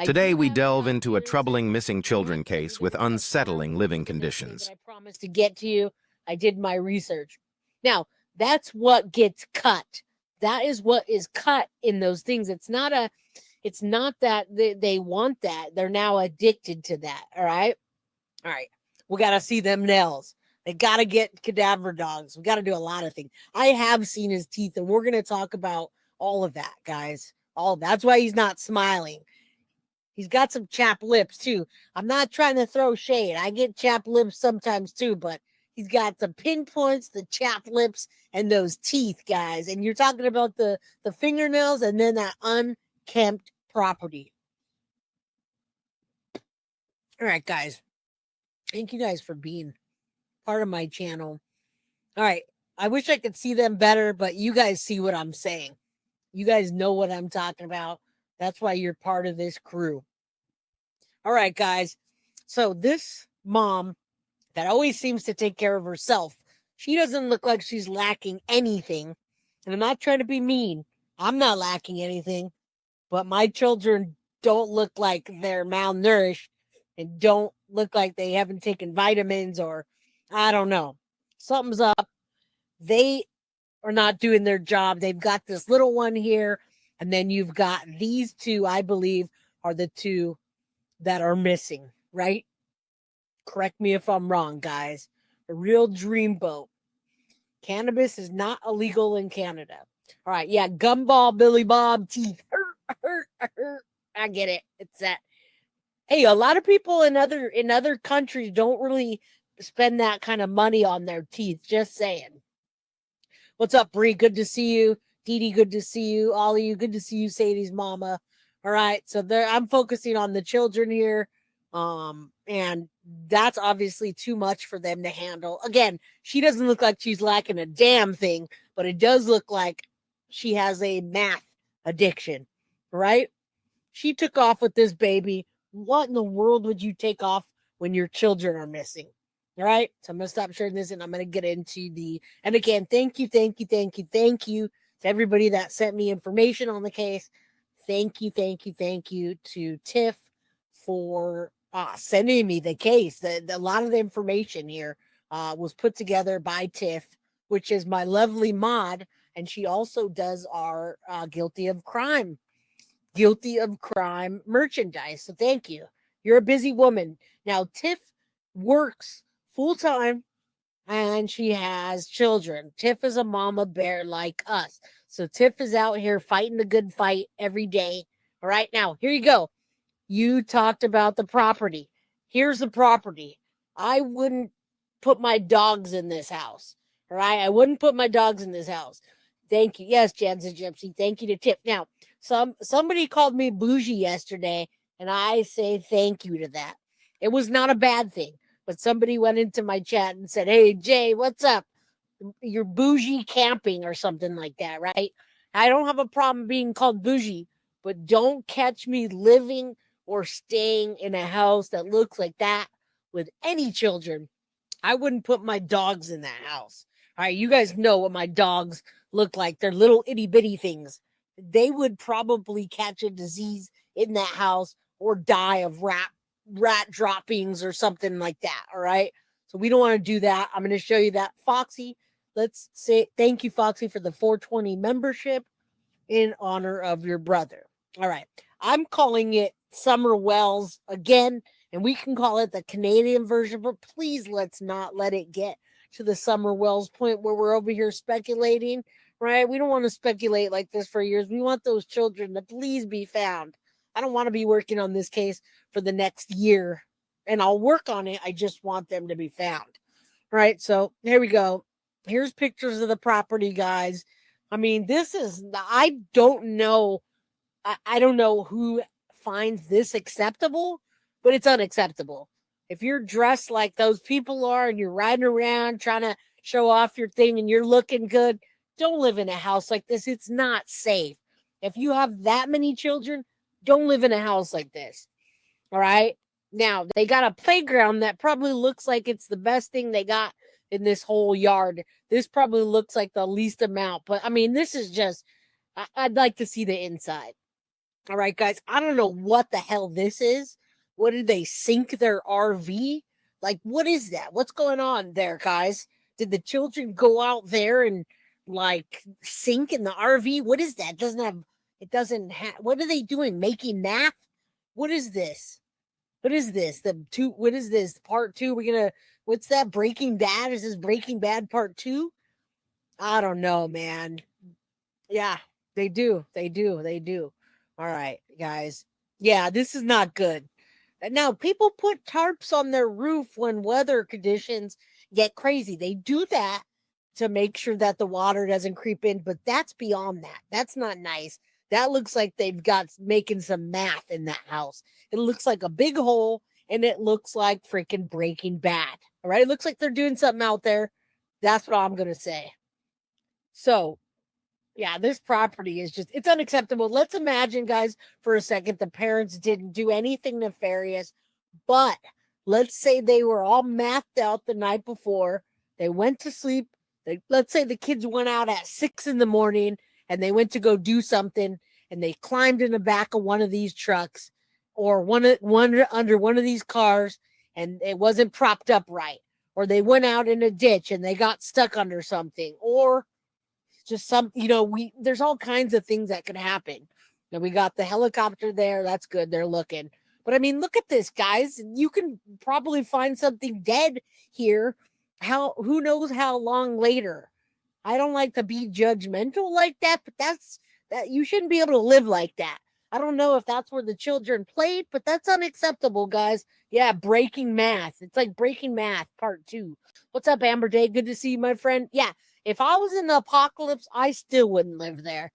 Today, we delve into a troubling missing children case with unsettling living conditions. I promised to get to you. I did my research. Now, that's what gets cut. That is what is cut in those things. It's not that they want that. They're now addicted to that. All right. We got to see them nails. They got to get cadaver dogs. We got to do a lot of things. I have seen his teeth, and we're going to talk about all of that, guys. That's why he's not smiling. He's got some chapped lips, too. I'm not trying to throw shade. I get chapped lips sometimes, too, but he's got the pinpoints, the chapped lips, and those teeth, guys. And you're talking about the fingernails and then that unkempt property. All right, guys. Thank you guys for being part of my channel. All right. I wish I could see them better, but you guys see what I'm saying. You guys know what I'm talking about. That's why you're part of this crew. All right, guys. So this mom that always seems to take care of herself, she doesn't look like she's lacking anything. And I'm not trying to be mean. I'm not lacking anything. But my children don't look like they're malnourished and don't look like they haven't taken vitamins or I don't know. Something's up. They are not doing their job. They've got this little one here. And then you've got these two, I believe, are the two that are missing, right? Correct me if I'm wrong, guys. A real dreamboat. Cannabis is not illegal in Canada. All right, yeah, gumball, Billy Bob, teeth. I get it. It's that. Hey, a lot of people in other countries don't really spend that kind of money on their teeth. Just saying. What's up, Bree? Good to see you. Dee Dee, good to see you. All of you, good to see you, Sadie's mama. All right, so I'm focusing on the children here. And that's obviously too much for them to handle. Again, she doesn't look like she's lacking a damn thing, but it does look like she has a math addiction, right? She took off with this baby. What in the world would you take off when your children are missing? All right. So I'm going to stop sharing this and I'm going to get into and again, thank you to everybody that sent me information on the case. Thank you to Tiff for sending me the case. A lot of the information here was put together by Tiff, which is my lovely mod. And she also does our guilty of crime merchandise. So thank you. You're a busy woman. Now, Tiff works full-time and she has children. Tiff is a mama bear like us. So Tiff is out here fighting the good fight every day. All right, now, here you go. You talked about the property. Here's the property. I wouldn't put my dogs in this house. All right, I wouldn't put my dogs in this house. Thank you. Yes, Jan's a gypsy. Thank you to Tiff. Now, somebody called me bougie yesterday, and I say thank you to that. It was not a bad thing, but somebody went into my chat and said, "Hey, Jay, what's up? You're bougie camping or something like that, right?" I don't have a problem being called bougie, but don't catch me living or staying in a house that looks like that with any children. I wouldn't put my dogs in that house. All right, you guys know what my dogs look like. They're little itty bitty things. They would probably catch a disease in that house or die of rat droppings or something like that. All right. So we don't want to do that. I'm going to show you that. Foxy, let's say thank you, Foxy, for the 420 membership in honor of your brother. All right. I'm calling it Summer Wells again, and we can call it the Canadian version, but please let's not let it get to the Summer Wells point where we're over here speculating, right? We don't want to speculate like this for years. We want those children to please be found. I don't want to be working on this case for the next year, and I'll work on it. I just want them to be found. All right, so here we go. Here's pictures of the property, guys. I mean, I don't know. I don't know who finds this acceptable, but it's unacceptable. If you're dressed like those people are and you're riding around trying to show off your thing and you're looking good, don't live in a house like this. It's not safe. If you have that many children, don't live in a house like this. All right. Now, they got a playground that probably looks like it's the best thing they got in this whole yard. This probably looks like the least amount. But I mean, this is just, I'd like to see the inside. All right, guys, I don't know what the hell this is. What did they sink their RV? Like, what is that? What's going on there, guys? Did the children go out there and like sink in the RV? What is that? It doesn't have, what are they doing? Making math? What is this? What is this? What is this? Part two? What's that? Breaking Bad? Is this Breaking Bad part two? I don't know, man. Yeah, they do. They do. They do. All right, guys. Yeah, this is not good. Now, people put tarps on their roof when weather conditions get crazy. They do that to make sure that the water doesn't creep in, but that's beyond that. That's not nice. That looks like they've got making some math in that house. It looks like a big hole, and it looks like freaking Breaking Bad. All right, it looks like they're doing something out there. That's what I'm going to say. So, yeah, this property is just, it's unacceptable. Let's imagine, guys, for a second, the parents didn't do anything nefarious, but let's say they were all mathed out the night before. They went to sleep. Let's say the kids went out at 6 a.m. and they went to go do something, and they climbed in the back of one of these trucks or one under one of these cars, and it wasn't propped up right. Or they went out in a ditch and they got stuck under something, or just there's all kinds of things that could happen. And we got the helicopter there. That's good. They're looking. But I mean, look at this, guys. You can probably find something dead here. Who knows how long later? I don't like to be judgmental like that, but that you shouldn't be able to live like that. I don't know if that's where the children played, but that's unacceptable, guys. Yeah, Breaking Math. It's like Breaking Math part 2. What's up, Amber Day? Good to see you, my friend. Yeah, if I was in the apocalypse, I still wouldn't live there.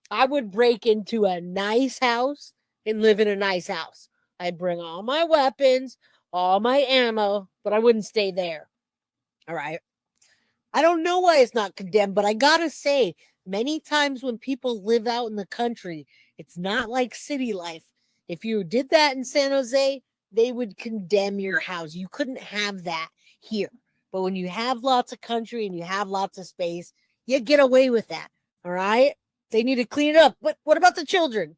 I would break into a nice house and live in a nice house. I'd bring all my weapons, all my ammo, but I wouldn't stay there. All right. I don't know why it's not condemned, but I gotta say, many times when people live out in the country, it's not like city life. If you did that in San Jose, they would condemn your house. You couldn't have that here. But when you have lots of country and you have lots of space, you get away with that. All right? They need to clean it up. But what about the children?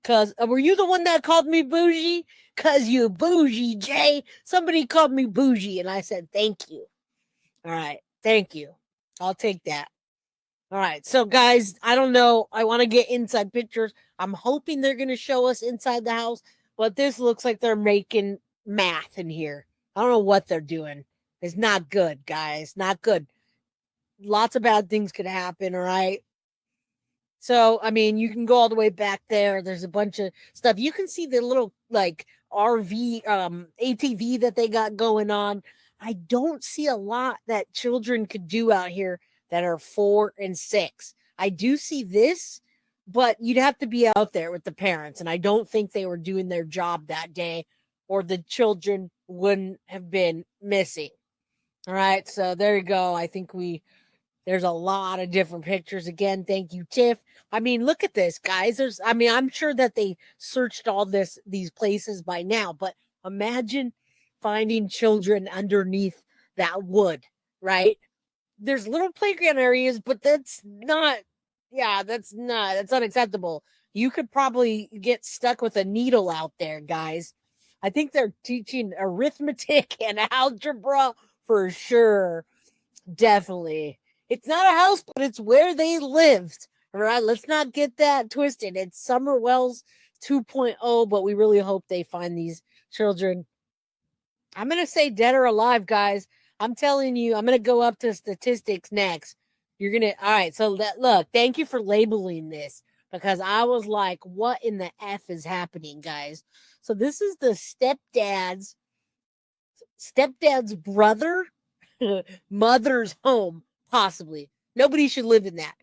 Because were you the one that called me bougie? Because you Bougie Jay. Somebody called me bougie, and I said, thank you. All right. Thank you. I'll take that. All right. So, guys, I don't know. I want to get inside pictures. I'm hoping they're going to show us inside the house, but this looks like they're making math in here. I don't know what they're doing. It's not good, guys. Not good. Lots of bad things could happen. All right. So, I mean, you can go all the way back there. There's a bunch of stuff. You can see the little like RV, ATV that they got going on. I don't see a lot that children could do out here that are 4 and 6. I do see this, but you'd have to be out there with the parents. And I don't think they were doing their job that day, or the children wouldn't have been missing. All right. So there you go. I think there's a lot of different pictures. Again, thank you, Tiff. I mean, look at this, guys. I'm sure that they searched all these places by now, but imagine finding children underneath that wood, right? There's little playground areas, but that's unacceptable. You could probably get stuck with a needle out there, guys. I think they're teaching arithmetic and algebra for sure. Definitely. It's not a house, but it's where they lived. All right, let's not get that twisted. It's Summerwells 2.0, but we really hope they find these children. I'm going to say dead or alive, guys. I'm telling you, I'm going to go up to statistics next. All right, so look, thank you for labeling this, because I was like, what in the F is happening, guys? So this is the stepdad's brother, mother's home, possibly. Nobody should live in that.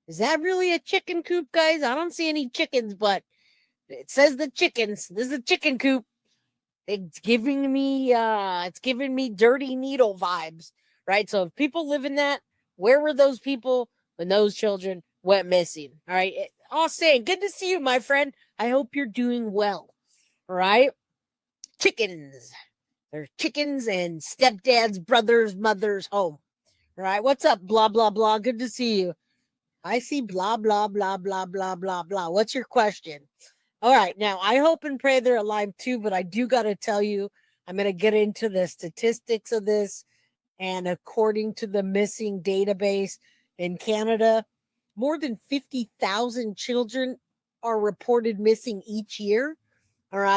Is that really a chicken coop, guys? I don't see any chickens, but it says the chickens. This is a chicken coop. It's giving me dirty needle vibes, right? So if people live in that, where were those people when those children went missing? All right. All saying, good to see you, my friend. I hope you're doing well. All right. Chickens. There's chickens and stepdad's brother's mother's home. All right. What's up? Blah, blah, blah. Good to see you. I see blah, blah, blah, blah, blah, blah, blah. What's your question? All right. Now, I hope and pray they're alive too, but I do got to tell you, I'm going to get into the statistics of this. And according to the missing database in Canada, more than 50,000 children are reported missing each year. All right.